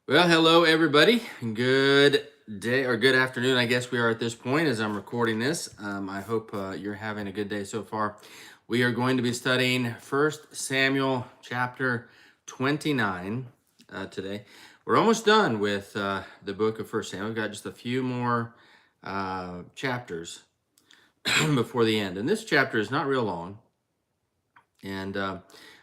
Well, hello everybody. Good day or good afternoon. I guess we are at this point as I'm recording this. I hope you're having a good day so far. We are going to be studying First Samuel chapter 29 today. We're almost done with the book of First Samuel. We've got just a few more chapters before the end. And this chapter is not real long. And I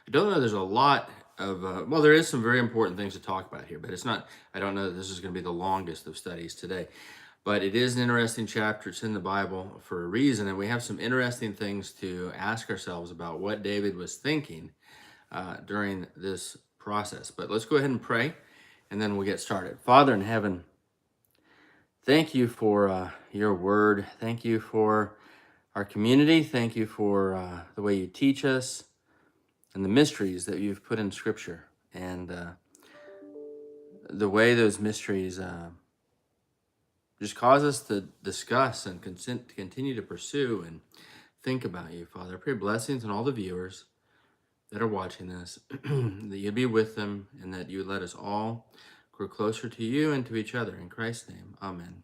don't know, there's a lot of, well, there is some very important things to talk about here, but it's not, I don't know that this is going to be the longest of studies today. But it is an interesting chapter. It's in the Bible for a reason. And we have some interesting things to ask ourselves about what David was thinking during this process. But let's go ahead and pray, and then we'll get started. Father in heaven, thank you for your word. Thank you for our community. Thank you for the way you teach us and the mysteries that you've put in Scripture, and the way those mysteries just cause us to discuss and continue to pursue and think about you, Father. I pray blessings on all the viewers that are watching this, that you'd be with them, and that you would let us all grow closer to you and to each other. In Christ's name, amen.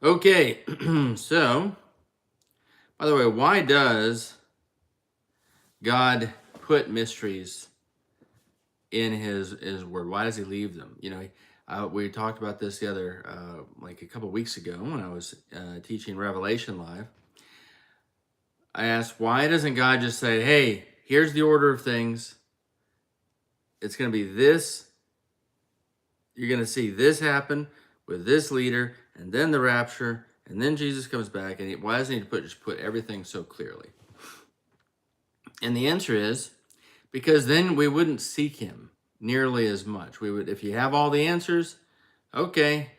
Okay, so, by the way, why does God put mysteries in his word? Why does he leave them? We talked about this the other like a couple weeks ago when I was teaching Revelation Live. I asked, why doesn't God just say, hey, here's the order of things, it's going to be this, you're going to see this happen with this leader, and then the rapture, and then Jesus comes back? And why doesn't he just put everything so clearly? And the answer is because then we wouldn't seek him nearly as much. We would, if you have all the answers, okay,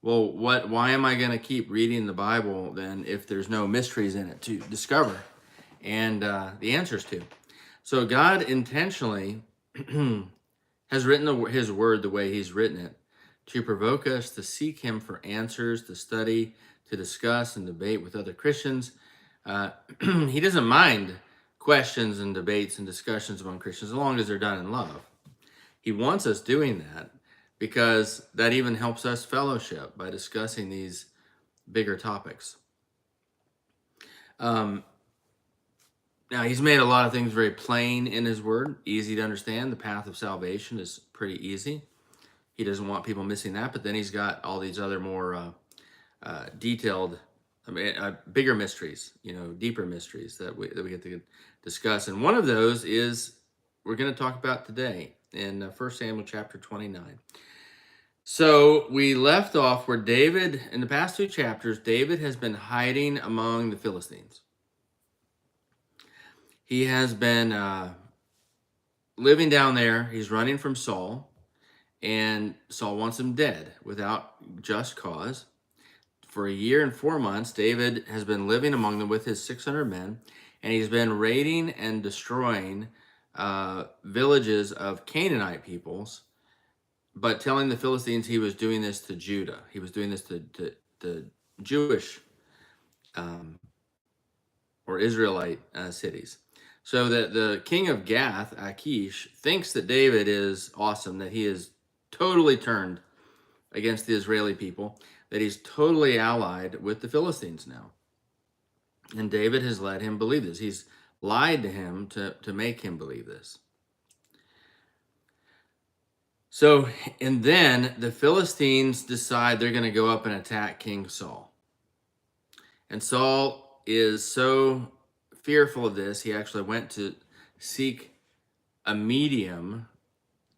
well, why am I going to keep reading the Bible then if there's no mysteries in it to discover and the answers to? So God intentionally has written his word the way he's written it to provoke us to seek him for answers, to study, to discuss and debate with other Christians. He doesn't mind questions and debates and discussions among Christians as long as they're done in love. He wants us doing that because that even helps us fellowship by discussing these bigger topics. Now, he's made a lot of things very plain in his word, easy to understand. The path of salvation is pretty easy. He doesn't want people missing that, but then he's got all these other more detailed, bigger mysteries, deeper mysteries that we get to discuss. And one of those is we're going to talk about today in 1 Samuel chapter 29. So we left off where David, in the past two chapters, David has been hiding among the Philistines. He has been living down there. He's running from Saul, and Saul wants him dead without just cause. For a year and 4 months, David has been living among them with his 600 men, and he's been raiding and destroying villages of Canaanite peoples, but telling the Philistines he was doing this to Judah. He was doing this to the Jewish or Israelite cities. So that the king of Gath, Achish, thinks that David is awesome, that he is totally turned against the Israeli people, that he's totally allied with the Philistines now. And David has let him believe this. He's lied to him to make him believe this. So, and then the Philistines decide they're going to go up and attack King Saul. And Saul is so fearful of this, he actually went to seek a medium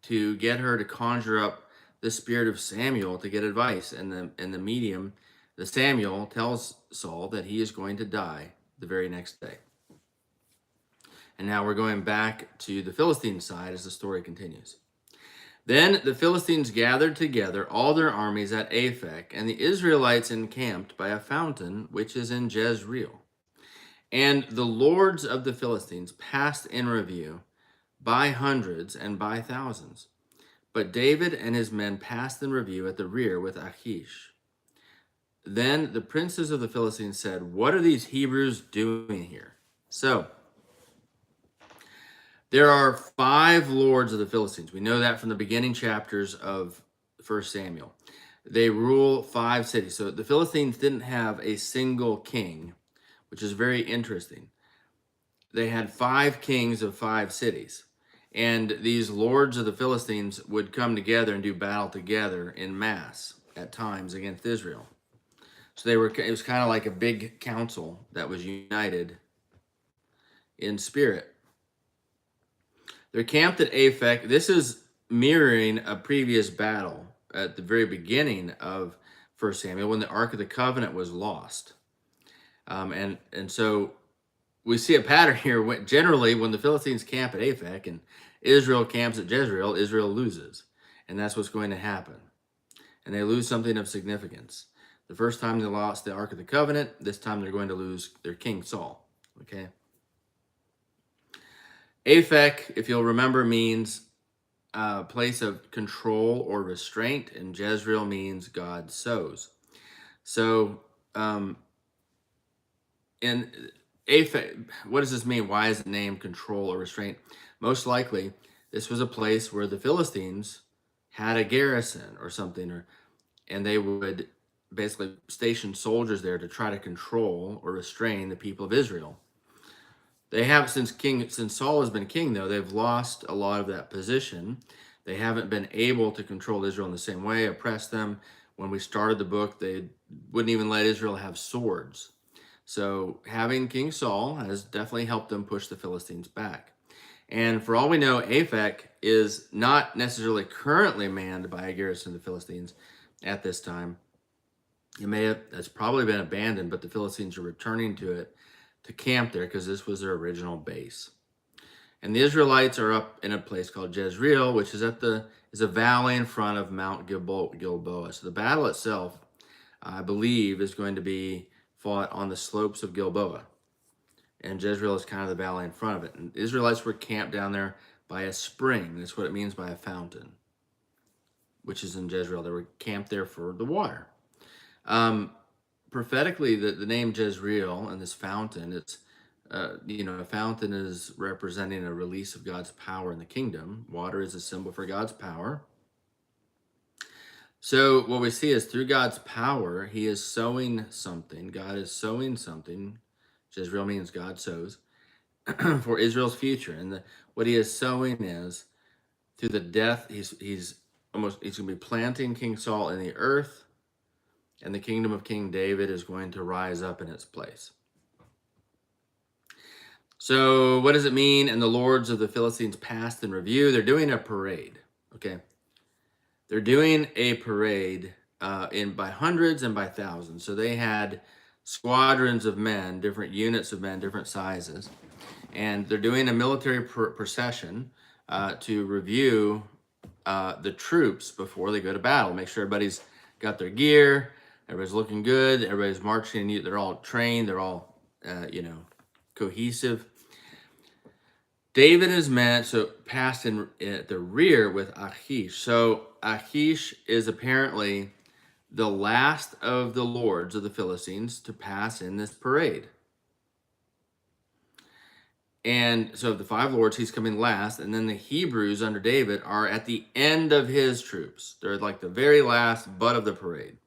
to get her to conjure up the spirit of Samuel to get advice. And the medium, the Samuel, tells Saul that he is going to die the very next day. And now we're going back to the Philistine side as the story continues. Then the Philistines gathered together all their armies at Aphek, and the Israelites encamped by a fountain which is in Jezreel. And the lords of the Philistines passed in review by hundreds and by thousands. But David and his men passed in review at the rear with Achish. Then the princes of the Philistines said, "What are these Hebrews doing here?" So, There are 5 lords of the Philistines. We know that from the beginning chapters of First Samuel. They rule 5 cities. So the Philistines didn't have a single king, which is very interesting. They had 5 kings of 5 cities. And these lords of the Philistines would come together and do battle together in mass at times against Israel. So it was kind of like a big council that was united in spirit. They're camped at Aphek. This is mirroring a previous battle at the very beginning of First Samuel when the Ark of the Covenant was lost. And so we see a pattern here. Generally, when the Philistines camp at Aphek and Israel camps at Jezreel, Israel loses. And that's what's going to happen. And they lose something of significance. The first time they lost the Ark of the Covenant, this time they're going to lose their king Saul. Okay. Aphek, if you'll remember, means a place of control or restraint, and Jezreel means God sows. So, in Aphek, what does this mean? Why is it named control or restraint? Most likely, this was a place where the Philistines had a garrison or something, and they would basically station soldiers there to try to control or restrain the people of Israel. They have since Saul has been king, though, they've lost a lot of that position. They haven't been able to control Israel in the same way, oppress them. When we started the book, they wouldn't even let Israel have swords. So having King Saul has definitely helped them push the Philistines back. And for all we know, Aphek is not necessarily currently manned by a garrison of the Philistines at this time. That's probably been abandoned, but the Philistines are returning to it to camp there because this was their original base. And the Israelites are up in a place called Jezreel, which is a valley in front of Mount Gilboa. So the battle itself, I believe, is going to be fought on the slopes of Gilboa. And Jezreel is kind of the valley in front of it. And the Israelites were camped down there by a spring. That's what it means by a fountain, which is in Jezreel. They were camped there for the water. Prophetically, the name Jezreel and this fountain, it's a fountain is representing a release of God's power in the kingdom. Water is a symbol for God's power. So what we see is through God's power, he is sowing something. God is sowing something. Jezreel means God sows for Israel's future. And what he is sowing is through the death, he's going to be planting King Saul in the earth, and the kingdom of King David is going to rise up in its place. So what does it mean? And the lords of the Philistines passed in review. They're doing a parade, okay? They're doing a parade by hundreds and by thousands. So they had squadrons of men, different units of men, different sizes. And they're doing a military procession to review the troops before they go to battle. Make sure everybody's got their gear, everybody's looking good, everybody's marching, they're all trained, they're all, cohesive. David is meant passed in at the rear with Achish. So Achish is apparently the last of the lords of the Philistines to pass in this parade. And so of the 5 lords, he's coming last. And then the Hebrews under David are at the end of his troops. They're like the very last butt of the parade.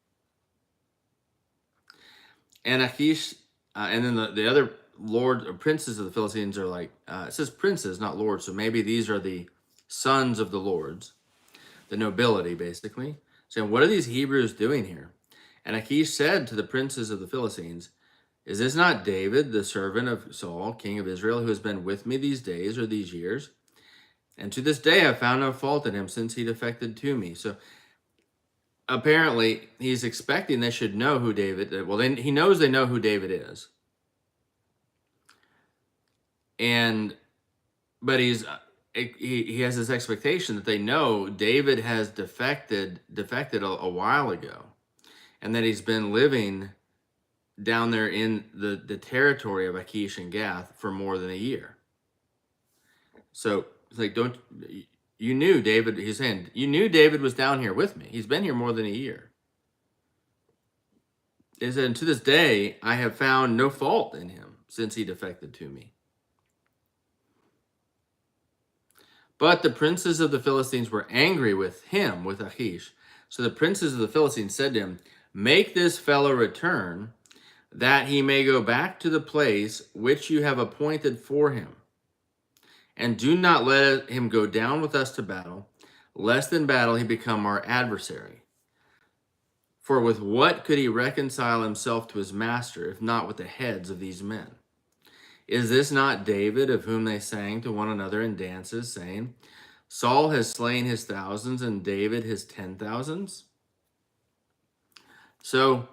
And Achish, and then the other lords or princes of the Philistines are like, it says princes, not lords. So maybe these are the sons of the lords, the nobility, basically. Saying, what are these Hebrews doing here? And Achish said to the princes of the Philistines, is this not David, the servant of Saul, king of Israel, who has been with me these days or these years? And to this day I've found no fault in him since he defected to me. So apparently he's expecting they should know who David is. Well, he knows they know who David is. But he has this expectation that they know David has defected a while ago, and that he's been living down there in the territory of Achish and Gath for more than a year. So it's like, you knew David, he's saying, you knew David was down here with me. He's been here more than a year. He said, and to this day, I have found no fault in him since he defected to me. But the princes of the Philistines were angry with him, with Achish. So the princes of the Philistines said to him, make this fellow return, that he may go back to the place which you have appointed for him. And do not let him go down with us to battle, lest in battle he become our adversary. For with what could he reconcile himself to his master, if not with the heads of these men? Is this not David, of whom they sang to one another in dances, saying, Saul has slain his thousands, and David his 10,000s? So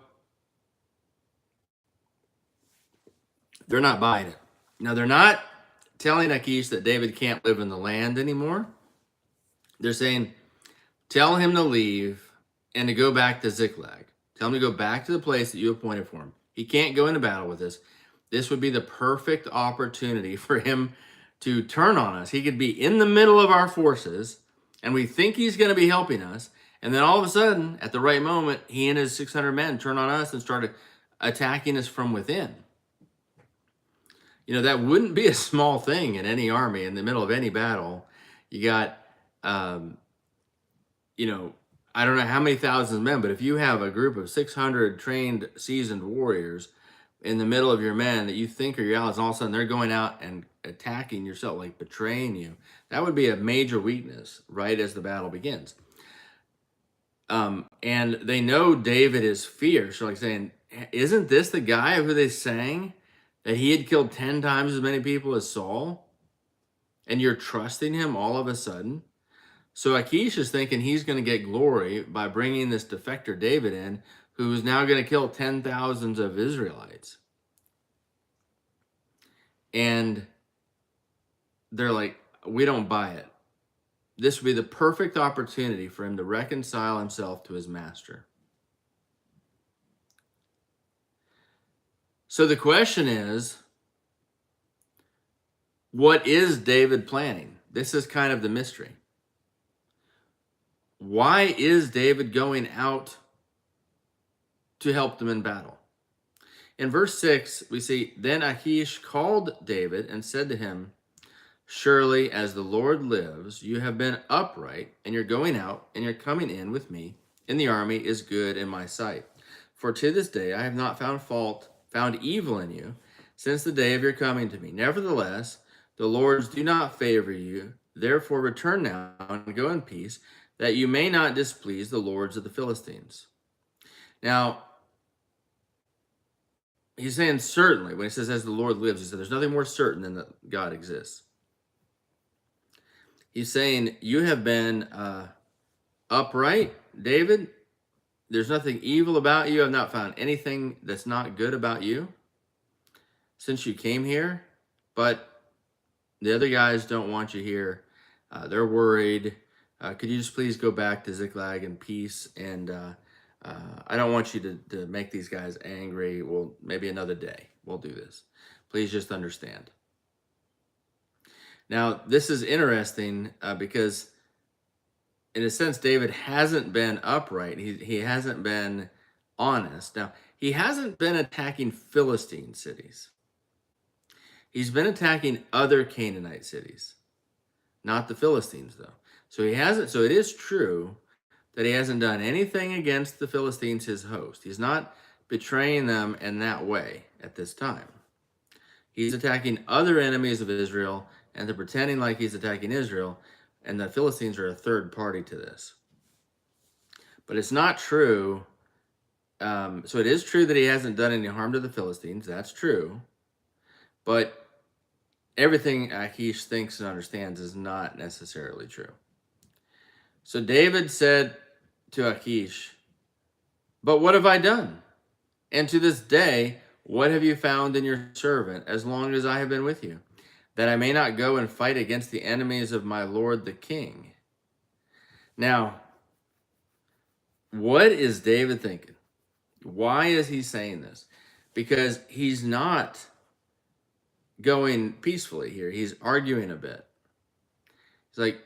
they're not buying it. Now, they're not telling Achish that David can't live in the land anymore. They're saying, tell him to leave and to go back to Ziklag. Tell him to go back to the place that you appointed for him. He can't go into battle with us. This would be the perfect opportunity for him to turn on us. He could be in the middle of our forces, and we think he's going to be helping us. And then all of a sudden, at the right moment, he and his 600 men turn on us and start attacking us from within. You know, that wouldn't be a small thing in any army in the middle of any battle. You got, you know, I don't know how many thousands of men, but if you have a group of 600 trained, seasoned warriors in the middle of your men that you think are your allies, and all of a sudden they're going out and attacking yourself, like betraying you, that would be a major weakness right as the battle begins. And they know David is fierce. So like saying, isn't this the guy who they sang that he had killed 10 times as many people as Saul? And you're trusting him all of a sudden? So Achish is thinking he's going to get glory by bringing this defector David in, who's now going to kill 10,000s of Israelites. And they're like, we don't buy it. This would be the perfect opportunity for him to reconcile himself to his master. So the question is, what is David planning? This is kind of the mystery. Why is David going out to help them in battle? In verse 6, we see, then Achish called David and said to him, surely as the Lord lives, you have been upright, and your going out and your coming in with me in the army is good in my sight. For to this day I have not found evil in you, since the day of your coming to me. Nevertheless, the lords do not favor you. Therefore return now and go in peace, that you may not displease the lords of the Philistines. Now, he's saying certainly, when he says, as the Lord lives, he said, there's nothing more certain than that God exists. He's saying, you have been upright, David. There's nothing evil about you. I've not found anything that's not good about you since you came here. But the other guys don't want you here. They're worried. Could you just please go back to Ziklag in peace? And I don't want you to make these guys angry. Well, maybe another day we'll do this. Please just understand. Now, this is interesting because, in a sense, David hasn't been upright. He hasn't been honest. Now, he hasn't been attacking Philistine cities. He's been attacking other Canaanite cities, not the Philistines, though. So he hasn't. So it is true that he hasn't done anything against the Philistines, his host. He's not betraying them in that way at this time. He's attacking other enemies of Israel, and they're pretending like he's attacking Israel, and the Philistines are a third party to this. But it's not true. So it is true that he hasn't done any harm to the Philistines. That's true. But everything Achish thinks and understands is not necessarily true. So David said to Achish, but what have I done? And to this day, what have you found in your servant, as long as I have been with you, that I may not go and fight against the enemies of my lord the king? Now, what is David thinking? Why is he saying this? Because he's not going peacefully here. He's arguing a bit. He's like,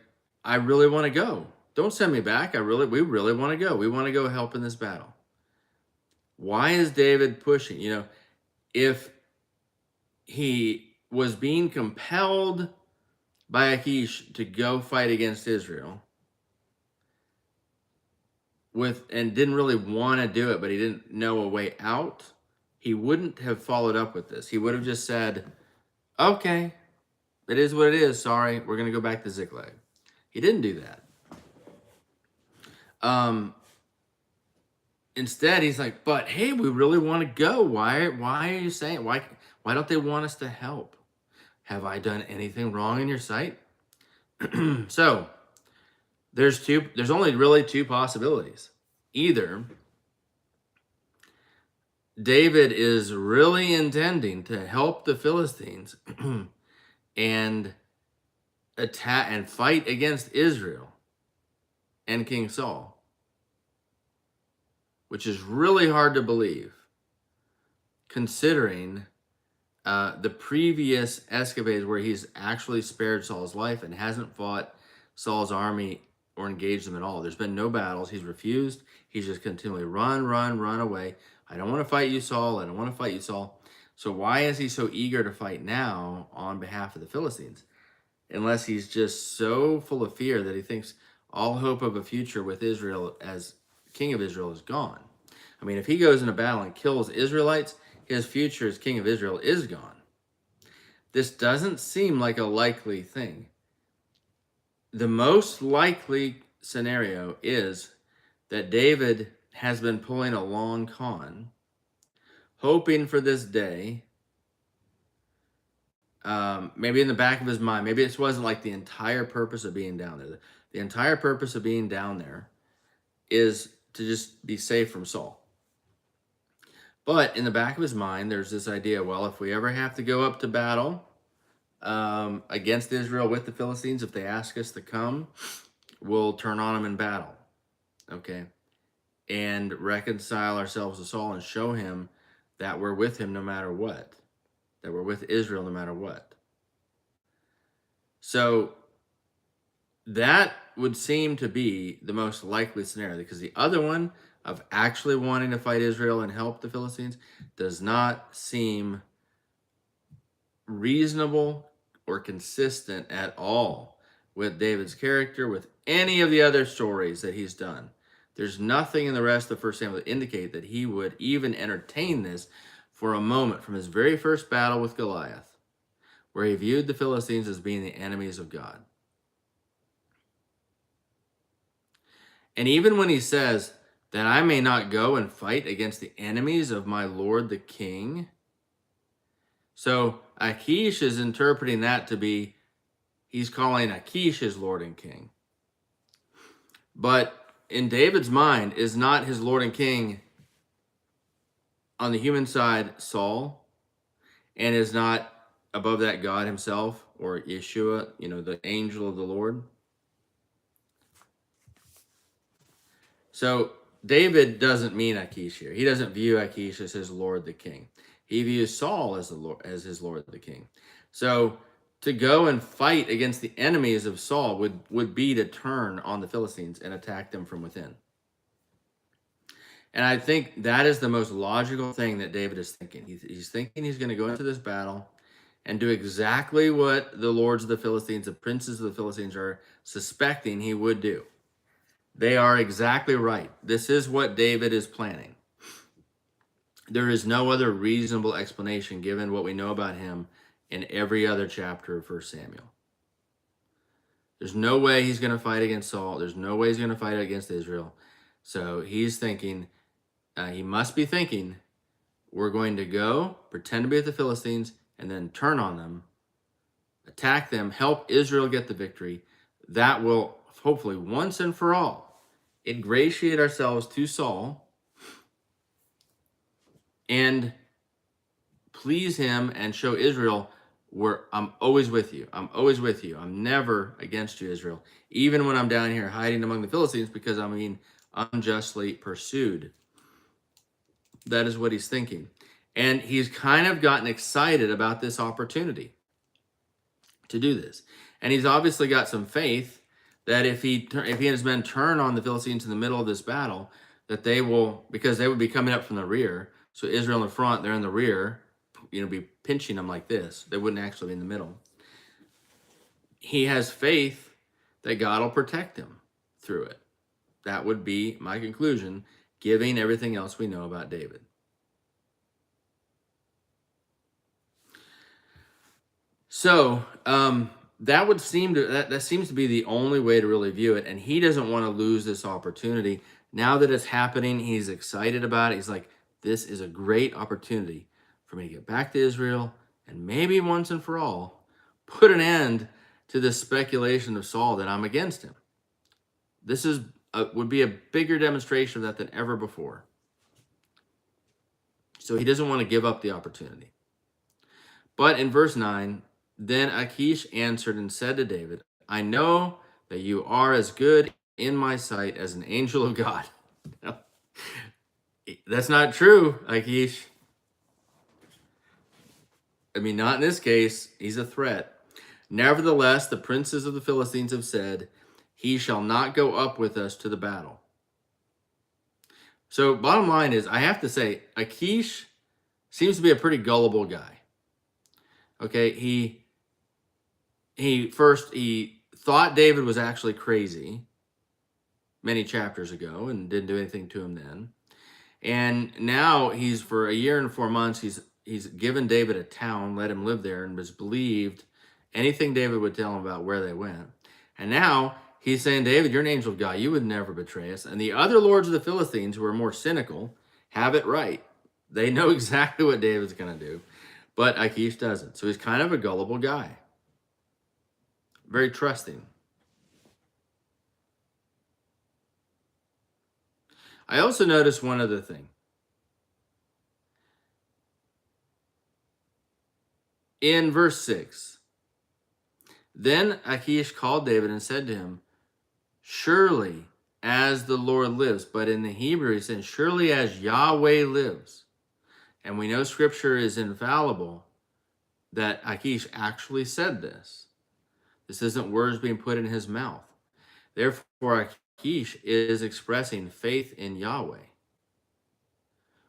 I really want to go. Don't send me back. We really want to go. We want to go help in this battle. Why is David pushing? You know, if he was being compelled by Achish to go fight against Israel and didn't really want to do it, but he didn't know a way out, he wouldn't have followed up with this. He would have just said, okay, it is what it is. Sorry, we're going to go back to Ziklag. He didn't do that. Instead, he's like, but hey, we really want to go. Why are you saying, why don't they want us to help? Have I done anything wrong in your sight? So there's only really two possibilities. Either David is really intending to help the Philistines and attack and fight against Israel and King Saul, which is really hard to believe considering the previous escapades where he's actually spared Saul's life and hasn't fought Saul's army or engaged them at all. There's been no battles. He's refused. He's just continually run away. I don't want to fight you, Saul. I don't want to fight you, Saul. So why is he so eager to fight now on behalf of the Philistines? Unless he's just so full of fear that he thinks all hope of a future with Israel as king of Israel is gone. I mean, if he goes into battle and kills Israelites, his future as king of Israel is gone. This doesn't seem like a likely thing. The most likely scenario is that David has been pulling a long con, hoping for this day. Maybe in the back of his mind, maybe this wasn't like the entire purpose of being down there. The entire purpose of being down there is to just be safe from Saul. But in the back of his mind, there's this idea, well, if we ever have to go up to battle against Israel with the Philistines, if they ask us to come, we'll turn on them in battle, okay? And reconcile ourselves to Saul and show him that we're with him no matter what, that we're with Israel no matter what. So that would seem to be the most likely scenario, because the other one of actually wanting to fight Israel and help the Philistines does not seem reasonable or consistent at all with David's character, with any of the other stories that he's done. There's nothing in the rest of 1 Samuel that indicate that he would even entertain this for a moment from his very first battle with Goliath, where he viewed the Philistines as being the enemies of God. And even when he says that I may not go and fight against the enemies of my Lord the king. So Achish is interpreting that to be, he's calling Achish his Lord and king. But in David's mind, is not his Lord and king on the human side Saul, and is not above that God himself or Yeshua, the angel of the Lord? So David doesn't mean Achish here. He doesn't view Achish as his Lord the king. He views Saul as his Lord the king. So to go and fight against the enemies of Saul would be to turn on the Philistines and attack them from within. And I think that is the most logical thing that David is thinking. He's thinking he's going to go into this battle and do exactly what the lords of the Philistines, the princes of the Philistines, are suspecting he would do. They are exactly right. This is what David is planning. There is no other reasonable explanation given what we know about him in every other chapter of 1 Samuel. There's no way he's going to fight against Saul. There's no way he's going to fight against Israel. So he's thinking, he must be thinking, we're going to go, pretend to be with the Philistines, and then turn on them, attack them, help Israel get the victory. That will hopefully once and for all ingratiate ourselves to Saul and please him and show Israel, I'm always with you. I'm always with you. I'm never against you, Israel, even when I'm down here hiding among the Philistines because I'm being unjustly pursued. That is what he's thinking. And he's kind of gotten excited about this opportunity to do this. And he's obviously got some faith that if he and his men turn on the Philistines in the middle of this battle, that they will, because they would be coming up from the rear. So Israel in the front, they're in the rear, be pinching them like this. They wouldn't actually be in the middle. he has faith that God will protect him through it. That would be my conclusion, given everything else we know about David. So that would seem to that seems to be the only way to really view it. And he doesn't want to lose this opportunity. Now that it's happening, he's excited about it. He's like, this is a great opportunity for me to get back to Israel and maybe once and for all put an end to this speculation of Saul that I'm against him. This would be a bigger demonstration of that than ever before. So he doesn't want to give up the opportunity. But in verse 9, then Achish answered and said to David, I know that you are as good in my sight as an angel of God. That's not true, Achish. I mean, not in this case. He's a threat. Nevertheless, the princes of the Philistines have said, he shall not go up with us to the battle. So bottom line is, I have to say, Achish seems to be a pretty gullible guy. Okay, he thought David was actually crazy many chapters ago and didn't do anything to him then. And now he's, for a year and 4 months, he's given David a town, let him live there, and was believed anything David would tell him about where they went. And now he's saying, David, you're an angel of God. You would never betray us. And the other lords of the Philistines, who are more cynical, have it right. They know exactly what David's going to do. But Achish doesn't. So he's kind of a gullible guy. Very trusting. I also noticed one other thing. In verse 6, then Achish called David and said to him, surely as the Lord lives. But in the Hebrew, he said, surely as Yahweh lives. And we know Scripture is infallible that Achish actually said this. This isn't words being put in his mouth. Therefore, Achish is expressing faith in Yahweh,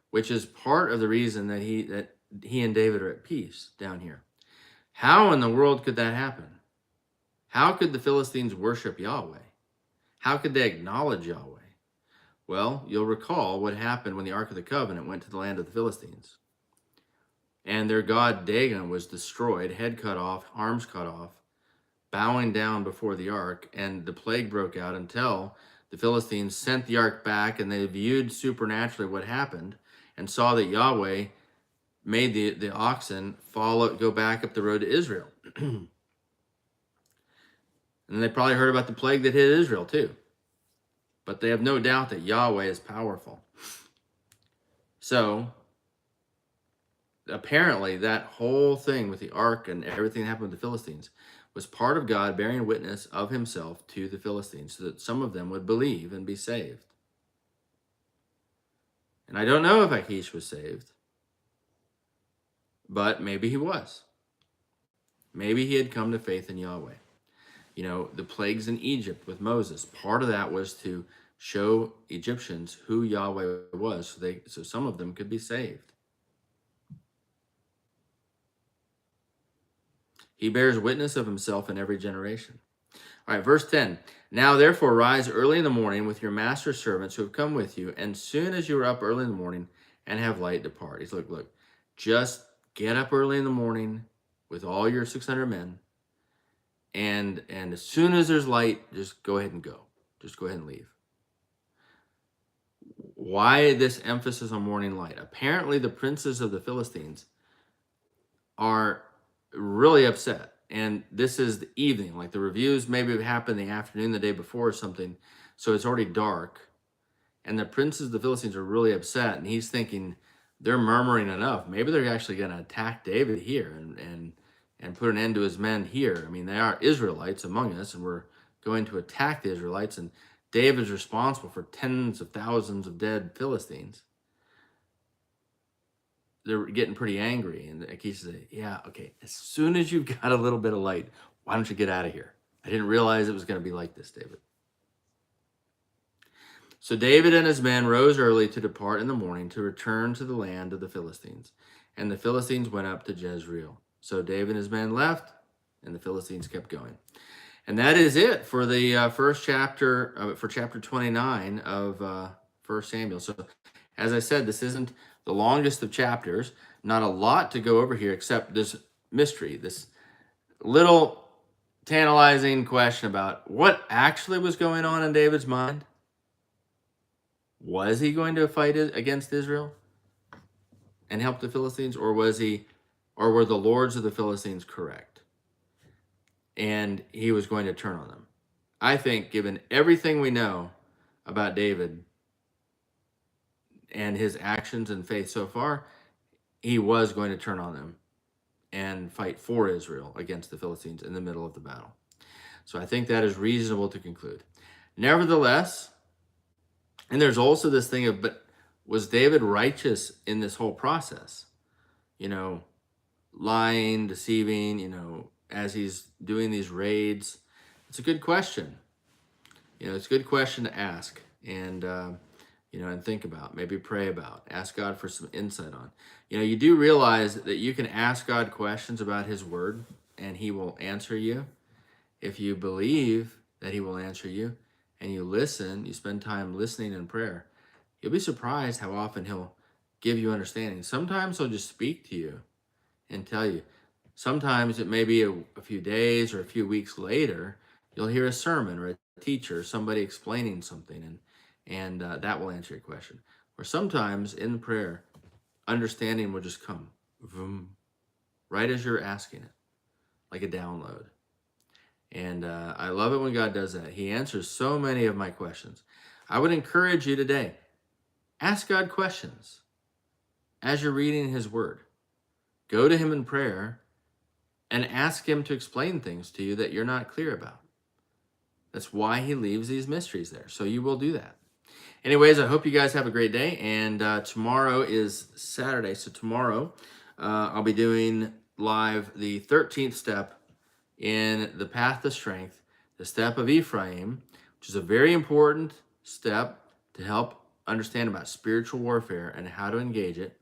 which is part of the reason that he and David are at peace down here. How in the world could that happen? How could the Philistines worship Yahweh? How could they acknowledge Yahweh? Well, you'll recall what happened when the Ark of the Covenant went to the land of the Philistines. And their god Dagon was destroyed, head cut off, arms cut off, bowing down before the ark, and the plague broke out until the Philistines sent the ark back, and they viewed supernaturally what happened and saw that Yahweh made the oxen go back up the road to Israel. And they probably heard about the plague that hit Israel too. But they have no doubt that Yahweh is powerful. So apparently that whole thing with the ark and everything that happened with the Philistines was part of God bearing witness of himself to the Philistines so that some of them would believe and be saved. And I don't know if Achish was saved, but maybe he was. Maybe he had come to faith in Yahweh. You know, the plagues in Egypt with Moses, part of that was to show Egyptians who Yahweh was so some of them could be saved. He bears witness of himself in every generation. All right, verse 10. Now therefore rise early in the morning with your master's servants who have come with you, and soon as you are up early in the morning and have light, depart. He's like, look, just get up early in the morning with all your 600 men, and as soon as there's light, just go ahead and go. Just go ahead and leave. Why this emphasis on morning light? Apparently the princes of the Philistines are really upset. And this is the evening, like the reviews maybe have happened the afternoon, the day before or something. So it's already dark. And the princes of the Philistines are really upset. And he's thinking they're murmuring enough. Maybe they're actually going to attack David here and put an end to his men here. I mean, they are Israelites among us, and we're going to attack the Israelites. And David's responsible for tens of thousands of dead Philistines. They're getting pretty angry. And Achish says, yeah, okay, as soon as you've got a little bit of light, why don't you get out of here? I didn't realize it was going to be like this, David. So David and his men rose early to depart in the morning to return to the land of the Philistines. And the Philistines went up to Jezreel. So David and his men left, and the Philistines kept going. And that is it for the first chapter, for chapter 29 of 1 Samuel. So, as I said, this isn't the longest of chapters. Not a lot to go over here except this mystery, this little tantalizing question about what actually was going on in David's mind. Was he going to fight against Israel and help the Philistines, or were the lords of the Philistines correct? And he was going to turn on them. I think, given everything we know about David and his actions and faith so far, he was going to turn on them and fight for Israel against the Philistines in the middle of the battle. So I think that is reasonable to conclude. Nevertheless, and there's also this thing of, but was David righteous in this whole process? Lying, deceiving, as he's doing these raids. It's a good question. It's a good question to ask and, and think about, maybe pray about, ask God for some insight on. You do realize that you can ask God questions about his word and he will answer you. If you believe that he will answer you and you listen, you spend time listening in prayer, you'll be surprised how often he'll give you understanding. Sometimes he'll just speak to you and tell you. Sometimes it may be a few days or a few weeks later, you'll hear a sermon or a teacher or somebody explaining something, and that will answer your question. Or sometimes in prayer, understanding will just come right as you're asking it, like a download. And I love it when God does that. He answers so many of my questions. I would encourage you today, ask God questions as you're reading his word. Go to him in prayer and ask him to explain things to you that you're not clear about. That's why he leaves these mysteries there. So you will do that. Anyways, I hope you guys have a great day. And tomorrow is Saturday. So tomorrow I'll be doing live the 13th step in the path to strength, the step of Ephraim, which is a very important step to help understand about spiritual warfare and how to engage it.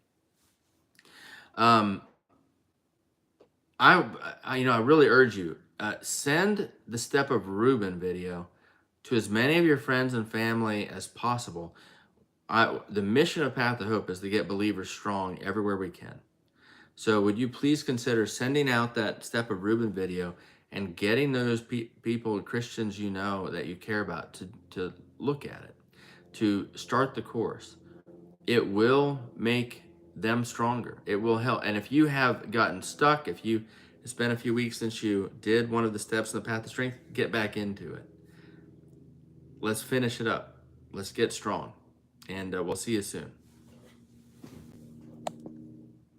I really urge you, send the Step of Reuben video to as many of your friends and family as possible. The mission of Path to Hope is to get believers strong everywhere we can. So would you please consider sending out that Step of Reuben video and getting those people, Christians that you care about, to look at it, to start the course. It will make them stronger. It will help. And if you have gotten stuck, if it's been a few weeks since you did one of the steps in the path to strength, get back into it. Let's finish it up. Let's get strong. And we'll see you soon.